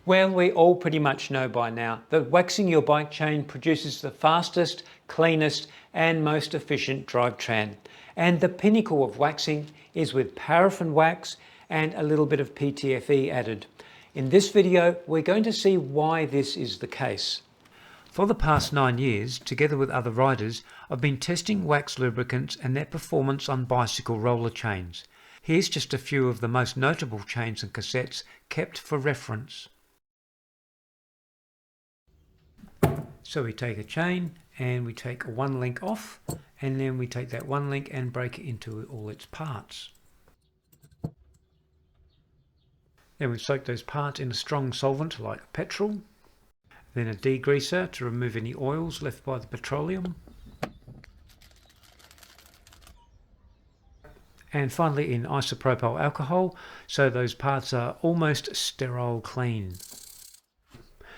Well, we all pretty much know by now that waxing your bike chain produces the fastest, cleanest and most efficient drivetrain. And the pinnacle of waxing is with paraffin wax and a little bit of PTFE added. In this video, we're going to see why this is the case. For the past 9 years, together with other riders, I've been testing wax lubricants and their performance on bicycle roller chains. Here's just a few of the most notable chains and cassettes kept for reference. So we take a chain and we take one link off, and then we take that one link and break it into all its parts. Then we soak those parts in a strong solvent like petrol, then a degreaser to remove any oils left by the petroleum, and finally in isopropyl alcohol so those parts are almost sterile clean.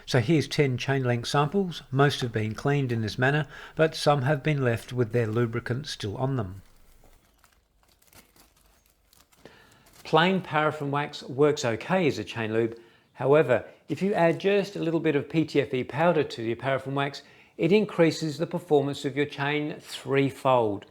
So here's 10 chain length samples. Most have been cleaned in this manner, but some have been left with their lubricant still on them. Plain paraffin wax works okay as a chain lube. However, if you add just a little bit of PTFE powder to your paraffin wax, it increases the performance of your chain threefold.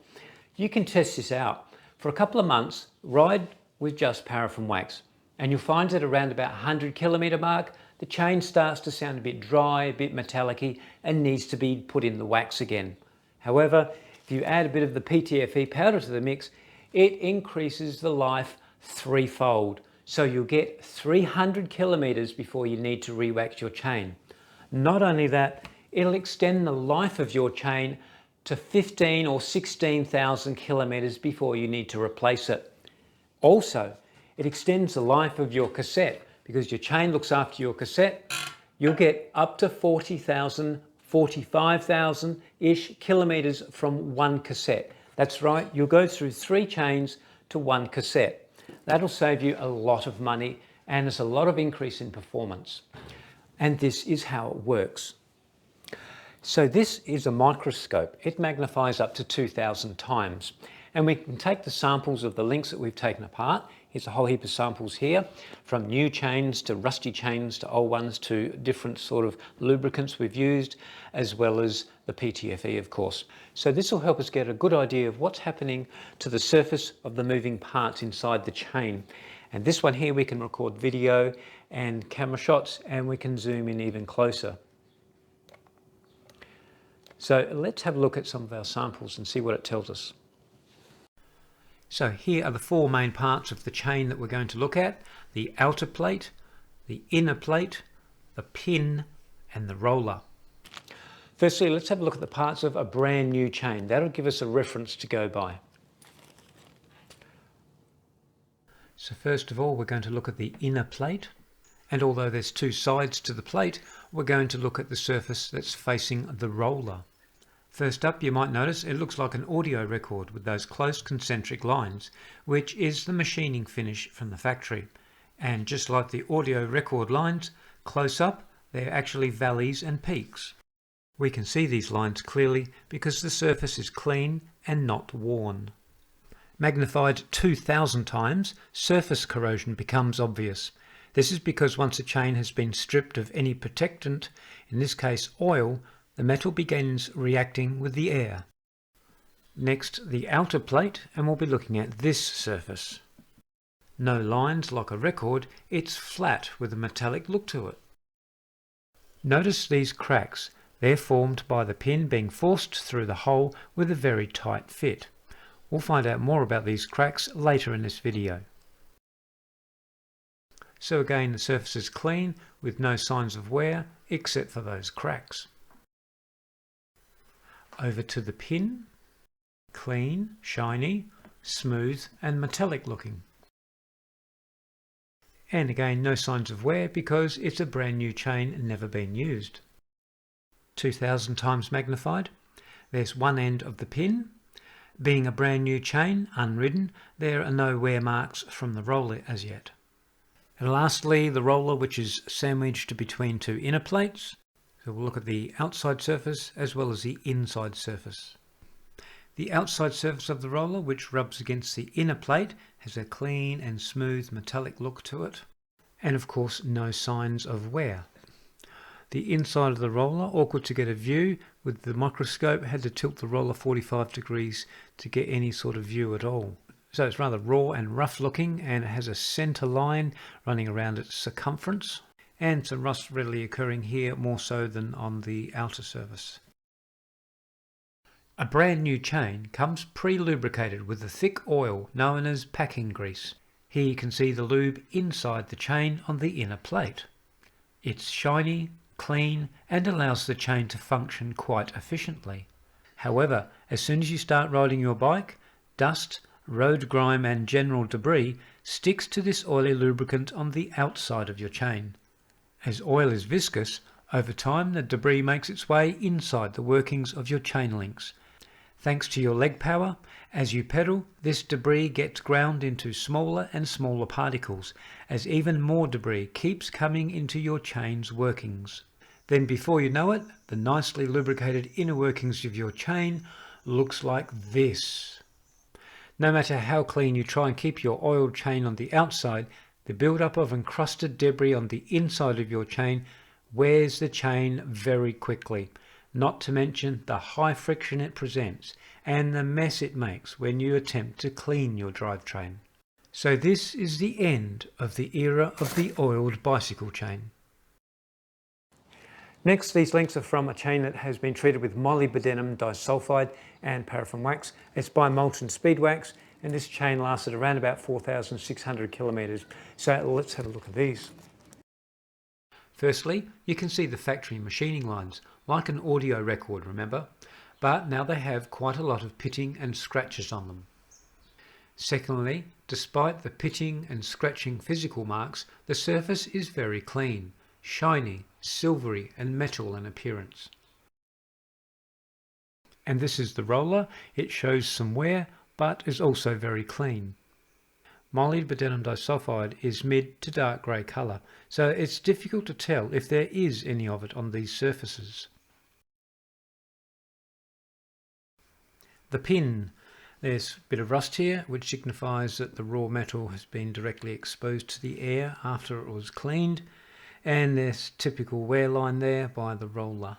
You can test this out. For a couple of months, ride with just paraffin wax, and you'll find that around about 100 kilometre mark, the chain starts to sound a bit dry, a bit metallic-y, and needs to be put in the wax again. However, if you add a bit of the PTFE powder to the mix, it increases the life threefold. So you'll get 300 kilometres before you need to re-wax your chain. Not only that, it'll extend the life of your chain to 15 or 16,000 kilometres before you need to replace it. Also, it extends the life of your cassette. Because your chain looks after your cassette, you'll get up to 40,000, 45,000-ish kilometres from one cassette. That's right, you'll go through 3 chains to one cassette. That'll save you a lot of money and there's a lot of increase in performance. And this is how it works. So this is a microscope. It magnifies up to 2,000 times. And we can take the samples of the links that we've taken apart. Here's a whole heap of samples here, from new chains to rusty chains to old ones to different sort of lubricants we've used, as well as the PTFE, of course. So this will help us get a good idea of what's happening to the surface of the moving parts inside the chain. And this one here, we can record video and camera shots, and we can zoom in even closer. So let's have a look at some of our samples and see what it tells us. So here are the 4 main parts of the chain that we're going to look at: the outer plate, the inner plate, the pin and the roller. Firstly, let's have a look at the parts of a brand new chain. That'll give us a reference to go by. So first of all, we're going to look at the inner plate. And although there's 2 sides to the plate, we're going to look at the surface that's facing the roller. First up, you might notice it looks like an audio record with those close concentric lines, which is the machining finish from the factory. And just like the audio record lines, close up, they're actually valleys and peaks. We can see these lines clearly because the surface is clean and not worn. Magnified 2,000 times, surface corrosion becomes obvious. This is because once a chain has been stripped of any protectant, in this case oil, the metal begins reacting with the air. Next, the outer plate, and we'll be looking at this surface. No lines like a record, it's flat with a metallic look to it. Notice these cracks. They're formed by the pin being forced through the hole with a very tight fit. We'll find out more about these cracks later in this video. So again, the surface is clean with no signs of wear except for those cracks. Over to the pin. Clean, shiny, smooth and metallic looking. And again, no signs of wear because it's a brand new chain and never been used. 2,000 times magnified. There's one end of the pin. Being a brand new chain, unridden, there are no wear marks from the roller as yet. And lastly, the roller, which is sandwiched between two inner plates. So we'll look at the outside surface as well as the inside surface. The outside surface of the roller, which rubs against the inner plate, has a clean and smooth metallic look to it. And of course, no signs of wear. The inside of the roller, awkward to get a view. With the microscope, had to tilt the roller 45 degrees to get any sort of view at all. So it's rather raw and rough looking, and it has a centre line running around its circumference. And some rust readily occurring here more so than on the outer surface. A brand new chain comes pre-lubricated with a thick oil known as packing grease. Here you can see the lube inside the chain on the inner plate. It's shiny, clean and allows the chain to function quite efficiently. However, as soon as you start riding your bike, dust, road grime and general debris sticks to this oily lubricant on the outside of your chain. As oil is viscous, over time the debris makes its way inside the workings of your chain links. Thanks to your leg power, as you pedal, this debris gets ground into smaller and smaller particles, as even more debris keeps coming into your chain's workings. Then before you know it, the nicely lubricated inner workings of your chain looks like this. No matter how clean you try and keep your oiled chain on the outside, the build-up of encrusted debris on the inside of your chain wears the chain very quickly. Not to mention the high friction it presents and the mess it makes when you attempt to clean your drivetrain. So this is the end of the era of the oiled bicycle chain. Next, these links are from a chain that has been treated with molybdenum disulfide and paraffin wax. It's by Molten Speed Wax, and this chain lasted around about 4,600 kilometers. So let's have a look at these. Firstly, you can see the factory machining lines, like an audio record, remember? But now they have quite a lot of pitting and scratches on them. Secondly, despite the pitting and scratching physical marks, the surface is very clean, shiny, silvery and metal in appearance. And this is the roller. It shows some wear, but is also very clean. Molybdenum disulfide is mid to dark grey colour, so it's difficult to tell if there is any of it on these surfaces. The pin. There's a bit of rust here, which signifies that the raw metal has been directly exposed to the air after it was cleaned, and there's typical wear line there by the roller.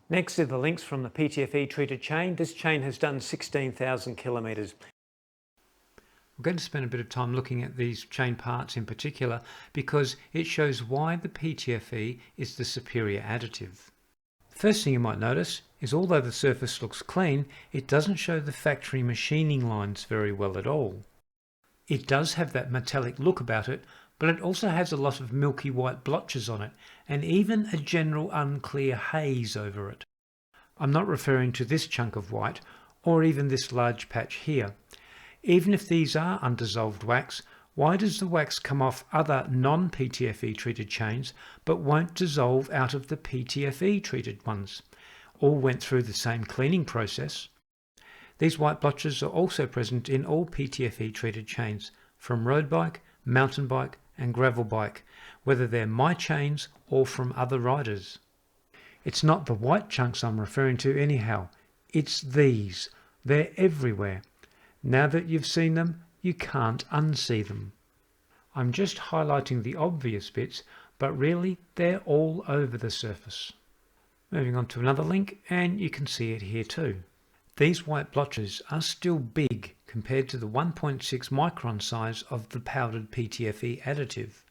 Next are the links from the PTFE treated chain. This chain has done 16,000 kilometres. We're going to spend a bit of time looking at these chain parts in particular because it shows why the PTFE is the superior additive. First thing you might notice is although the surface looks clean, it doesn't show the factory machining lines very well at all. It does have that metallic look about it, but it also has a lot of milky white blotches on it and even a general unclear haze over it. I'm not referring to this chunk of white or even this large patch here. Even if these are undissolved wax, why does the wax come off other non-PTFE treated chains but won't dissolve out of the PTFE treated ones? All went through the same cleaning process. These white blotches are also present in all PTFE treated chains, from road bike, mountain bike and gravel bike, whether they're my chains or from other riders. It's not the white chunks I'm referring to anyhow, It's these. They're everywhere. Now that you've seen them, you can't unsee them. I'm just highlighting the obvious bits, but really they're all over the surface. Moving on to another link, and you can see it here too. These white blotches are still big compared to the 1.6 micron size of the powdered PTFE additive.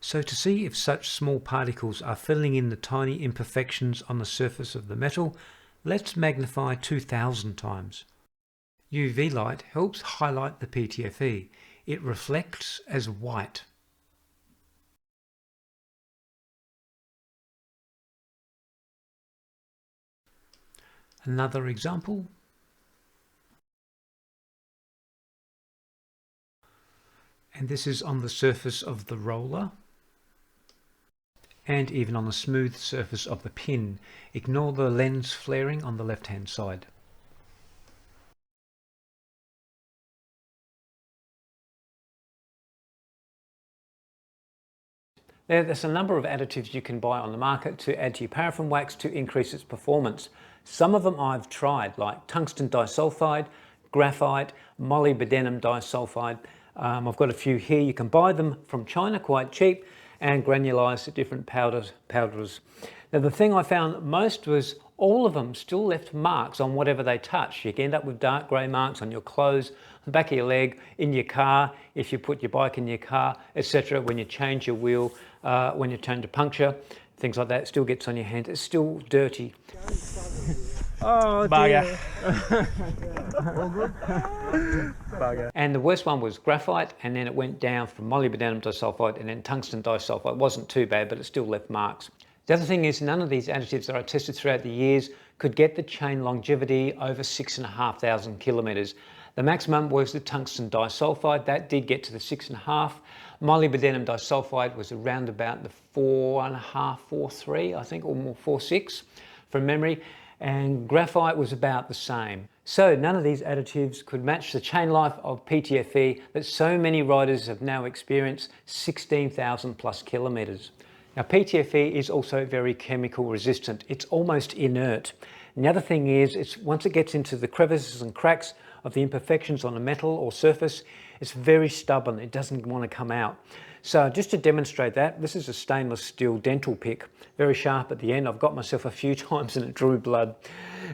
So to see if such small particles are filling in the tiny imperfections on the surface of the metal, let's magnify 2000 times. UV light helps highlight the PTFE. It reflects as white. Another example. And this is on the surface of the roller. And even on the smooth surface of the pin. Ignore the lens flaring on the left-hand side. There's a number of additives you can buy on the market to add to your paraffin wax to increase its performance. Some of them I've tried, like tungsten disulfide, graphite, molybdenum disulfide. I've got a few here. You can buy them from China quite cheap and granulized at different powders. Now the thing I found most was all of them still left marks on whatever they touch. You can end up with dark grey marks on your clothes, the back of your leg, in your car, if you put your bike in your car, etc. When you change your wheel, when you turn to puncture, things like that, it still gets on your hand. It's still dirty. Oh dear. All good? Bugger. And the worst one was graphite, and then it went down from molybdenum disulfide and then tungsten disulfide. It wasn't too bad, but it still left marks. The other thing is, none of these additives that I tested throughout the years could get the chain longevity over 6,500 kilometers. The maximum was the tungsten disulfide. That did get to the 6.5. Molybdenum disulfide was around about the 4.5, 4.3, I think, or more 4.6 from memory. And graphite was about the same. So none of these additives could match the chain life of PTFE that so many riders have now experienced, 16,000 plus kilometers. Now PTFE is also very chemical resistant. It's almost inert. And the other thing is, once it gets into the crevices and cracks of the imperfections on a metal or surface, it's very stubborn. It doesn't want to come out. So just to demonstrate that, this is a stainless steel dental pick, very sharp at the end. I've got myself a few times and it drew blood.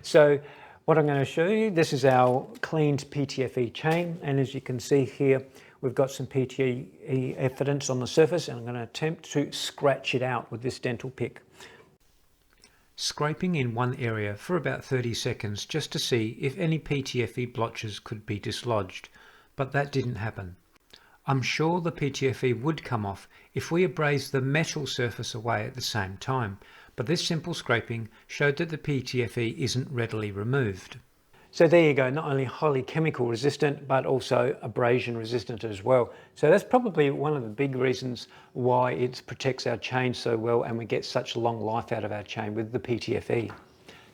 So what I'm going to show you, this is our cleaned PTFE chain, and as you can see here, we've got some PTFE evidence on the surface, and I'm going to attempt to scratch it out with this dental pick. Scraping in one area for about 30 seconds just to see if any PTFE blotches could be dislodged, but that didn't happen. I'm sure the PTFE would come off if we abrased the metal surface away at the same time, but this simple scraping showed that the PTFE isn't readily removed. So there you go, not only highly chemical resistant, but also abrasion resistant as well. So that's probably one of the big reasons why it protects our chain so well, and we get such long life out of our chain with the PTFE.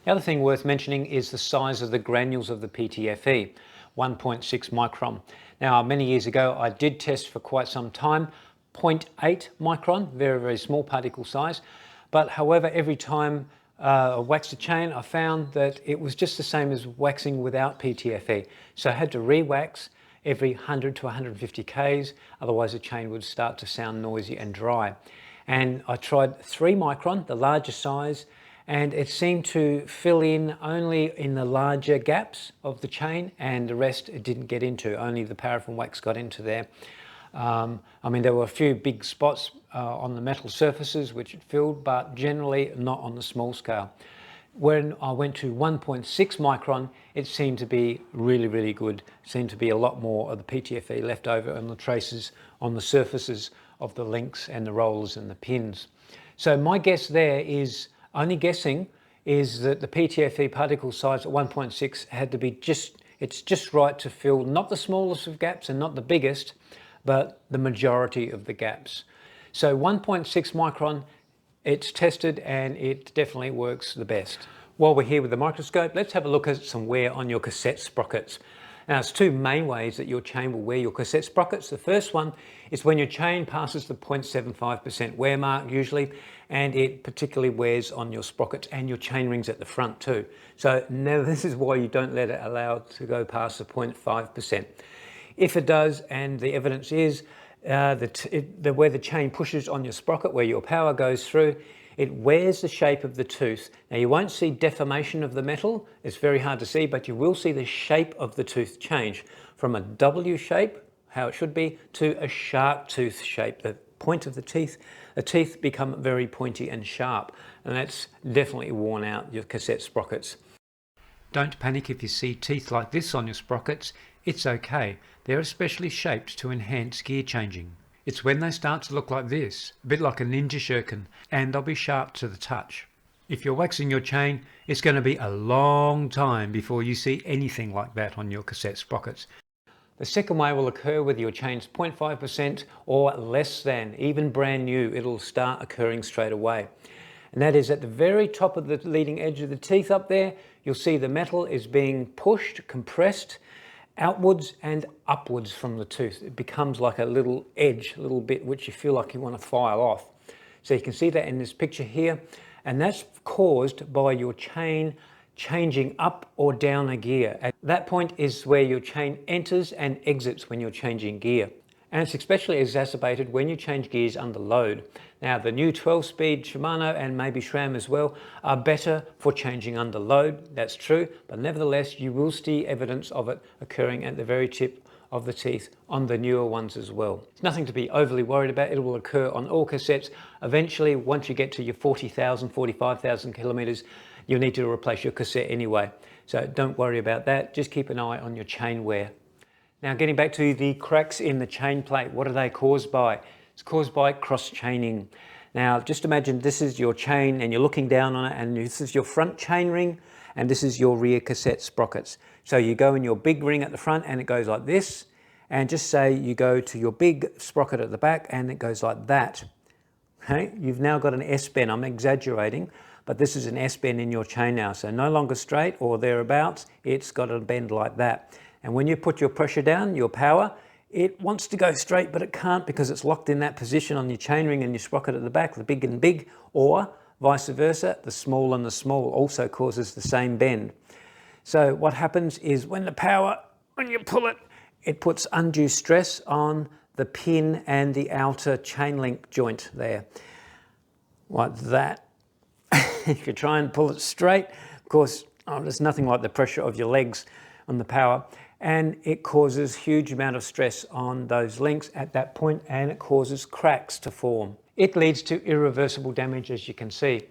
The other thing worth mentioning is the size of the granules of the PTFE, 1.6 micron. Now, many years ago, I did test for quite some time, 0.8 micron, very, very small particle size. But however, every time I waxed a chain, I found that it was just the same as waxing without PTFE. So I had to re-wax every 100 to 150 Ks, otherwise the chain would start to sound noisy and dry. And I tried 3 micron, the larger size, and it seemed to fill in only in the larger gaps of the chain, and the rest it didn't get into. Only the paraffin wax got into there. I mean, there were a few big spots on the metal surfaces which it filled, but generally not on the small scale. When I went to 1.6 micron, it seemed to be really, really good. It seemed to be a lot more of the PTFE left over on the traces on the surfaces of the links and the rollers and the pins. So my guess there is, only guessing, is that the PTFE particle size at 1.6 had to be it's just right to fill not the smallest of gaps and not the biggest, but the majority of the gaps. So 1.6 micron, it's tested and it definitely works the best. While we're here with the microscope, let's have a look at some wear on your cassette sprockets. Now, there's two main ways that your chain will wear your cassette sprockets. The first one is when your chain passes the 0.75% wear mark usually, and it particularly wears on your sprockets and your chain rings at the front too. So now this is why you don't let it allow it to go past the 0.5%. If it does, and the evidence is where the chain pushes on your sprocket, where your power goes through, it wears the shape of the tooth. Now you won't see deformation of the metal, it's very hard to see, but you will see the shape of the tooth change from a W shape, how it should be, to a sharp tooth shape. The point of the teeth become very pointy and sharp, and that's definitely worn out your cassette sprockets. Don't panic if you see teeth like this on your sprockets, it's okay. They're especially shaped to enhance gear changing. It's when they start to look like this, a bit like a ninja shuriken, and they'll be sharp to the touch. If you're waxing your chain, it's going to be a long time before you see anything like that on your cassette sprockets. The second way will occur with your chain's 0.5% or less than, even brand new, it'll start occurring straight away. And that is at the very top of the leading edge of the teeth up there, you'll see the metal is being pushed, compressed, outwards and upwards from the tooth. It becomes like a little edge, a little bit which you feel like you want to file off. So you can see that in this picture here, and that's caused by your chain changing up or down a gear. At that point is where your chain enters and exits when you're changing gear. And it's especially exacerbated when you change gears under load. Now the new 12-speed Shimano and maybe SRAM as well are better for changing under load, that's true, but nevertheless you will see evidence of it occurring at the very tip of the teeth on the newer ones as well. It's nothing to be overly worried about, it will occur on all cassettes. Eventually, once you get to your 40,000, 45,000 kilometers, you'll need to replace your cassette anyway. So don't worry about that, just keep an eye on your chain wear. Now getting back to the cracks in the chain plate, what are they caused by? It's caused by cross-chaining. Now just imagine this is your chain and you're looking down on it, and this is your front chain ring and this is your rear cassette sprockets. So you go in your big ring at the front and it goes like this, and just say you go to your big sprocket at the back and it goes like that. Okay, you've now got an S-bend. I'm exaggerating, but this is an S-bend in your chain now. So no longer straight or thereabouts, it's got a bend like that. And when you put your pressure down, your power, it wants to go straight, but it can't because it's locked in that position on your chainring and your sprocket at the back, the big and big, or vice versa, the small and the small also causes the same bend. So what happens is when you pull it, it puts undue stress on the pin and the outer chain link joint there, like that. If you try and pull it straight, of course, there's nothing like the pressure of your legs on the power, and it causes huge amount of stress on those links at that point, and it causes cracks to form. It leads to irreversible damage, as you can see.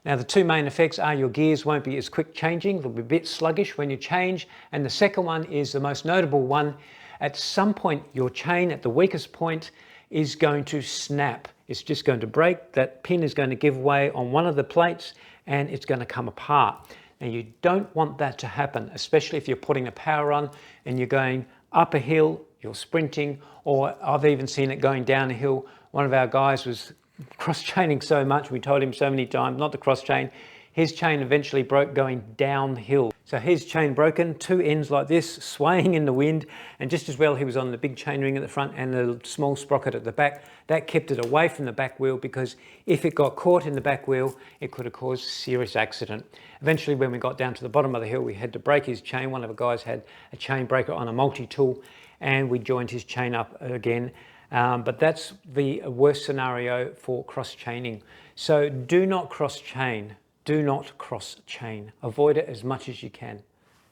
Now the two main effects are your gears won't be as quick changing, they'll be a bit sluggish when you change, and the second one is the most notable one. At some point your chain at the weakest point is going to snap. It's just going to break, that pin is going to give way on one of the plates and it's going to come apart. Now you don't want that to happen, especially if you're putting the power on and you're going up a hill, you're sprinting, or I've even seen it going down a hill. One of our guys was cross-chaining so much, we told him so many times not to cross-chain. His chain eventually broke going downhill. So his chain broken, two ends like this, swaying in the wind, and just as well he was on the big chain ring at the front and the small sprocket at the back. That kept it away from the back wheel, because if it got caught in the back wheel, it could have caused a serious accident. Eventually, when we got down to the bottom of the hill, we had to break his chain. One of the guys had a chain breaker on a multi-tool, and we joined his chain up again. But that's the worst scenario for cross-chaining. So do not cross-chain. Do not cross-chain. Avoid it as much as you can.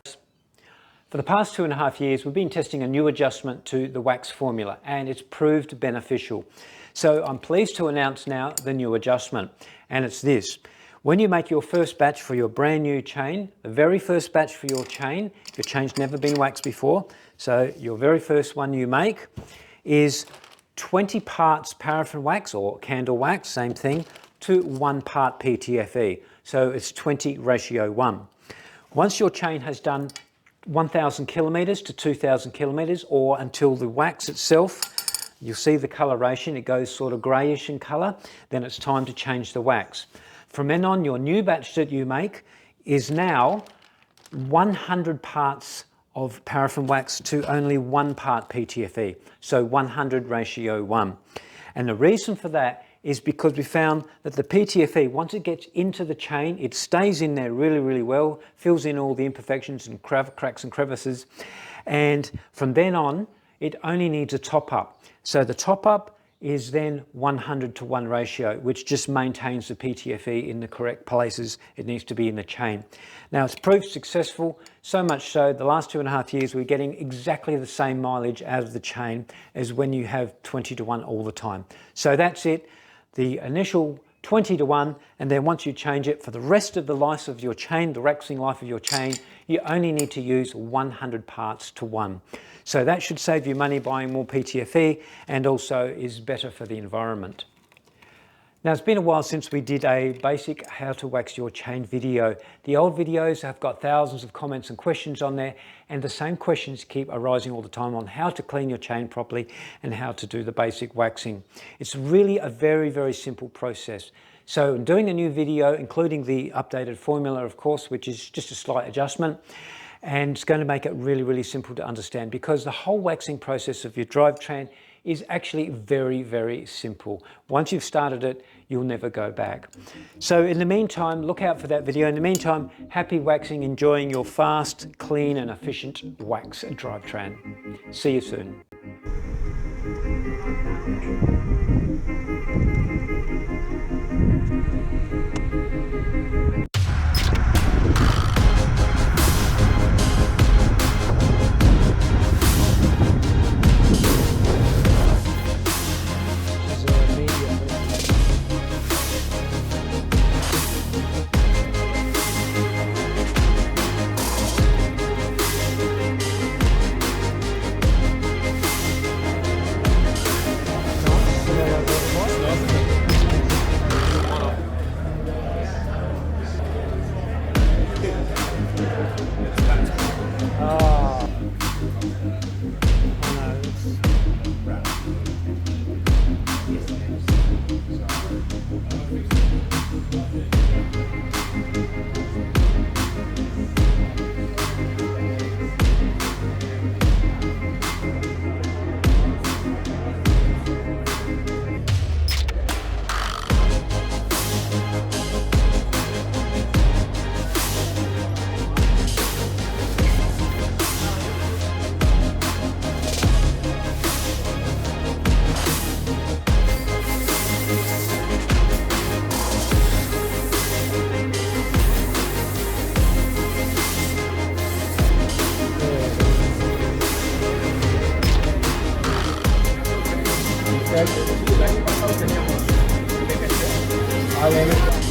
For the past 2.5 years, we've been testing a new adjustment to the wax formula, and it's proved beneficial. So I'm pleased to announce now the new adjustment, and it's this. When you make your first batch for your brand new chain, the very first batch for your chain's never been waxed before, so your very first one you make is 20 parts paraffin wax or candle wax, same thing, to 1 part PTFE. So it's 20:1. Once your chain has done 1,000 kilometers to 2,000 kilometers, or until the wax itself, you'll see the coloration, it goes sort of grayish in color, then it's time to change the wax. From then on, your new batch that you make is now 100 parts of paraffin wax to only 1 part PTFE, so 100:1. And the reason for that is because we found that the PTFE, once it gets into the chain, it stays in there really, really well, fills in all the imperfections and cracks and crevices. And from then on, it only needs a top up. So the top up is then 100:1 ratio, which just maintains the PTFE in the correct places it needs to be in the chain. Now it's proved successful, so much so the last 2.5 years we're getting exactly the same mileage out of the chain as when you have 20:1 all the time. So that's it. The initial 20:1, and then once you change it for the rest of the life of your chain, the waxing life of your chain, you only need to use 100 parts to 1. So that should save you money buying more PTFE and also is better for the environment. Now it's been a while since we did a basic how to wax your chain video. The old videos have got thousands of comments and questions on there, and the same questions keep arising all the time on how to clean your chain properly and how to do the basic waxing. It's really a very, very simple process. So I'm doing a new video, including the updated formula, of course, which is just a slight adjustment. And it's going to make it really, really simple to understand, because the whole waxing process of your drivetrain is actually very, very simple. Once you've started it, you'll never go back. So in the meantime, look out for that video. In the meantime, happy waxing, enjoying your fast, clean and efficient wax drivetrain. See you soon. Allez.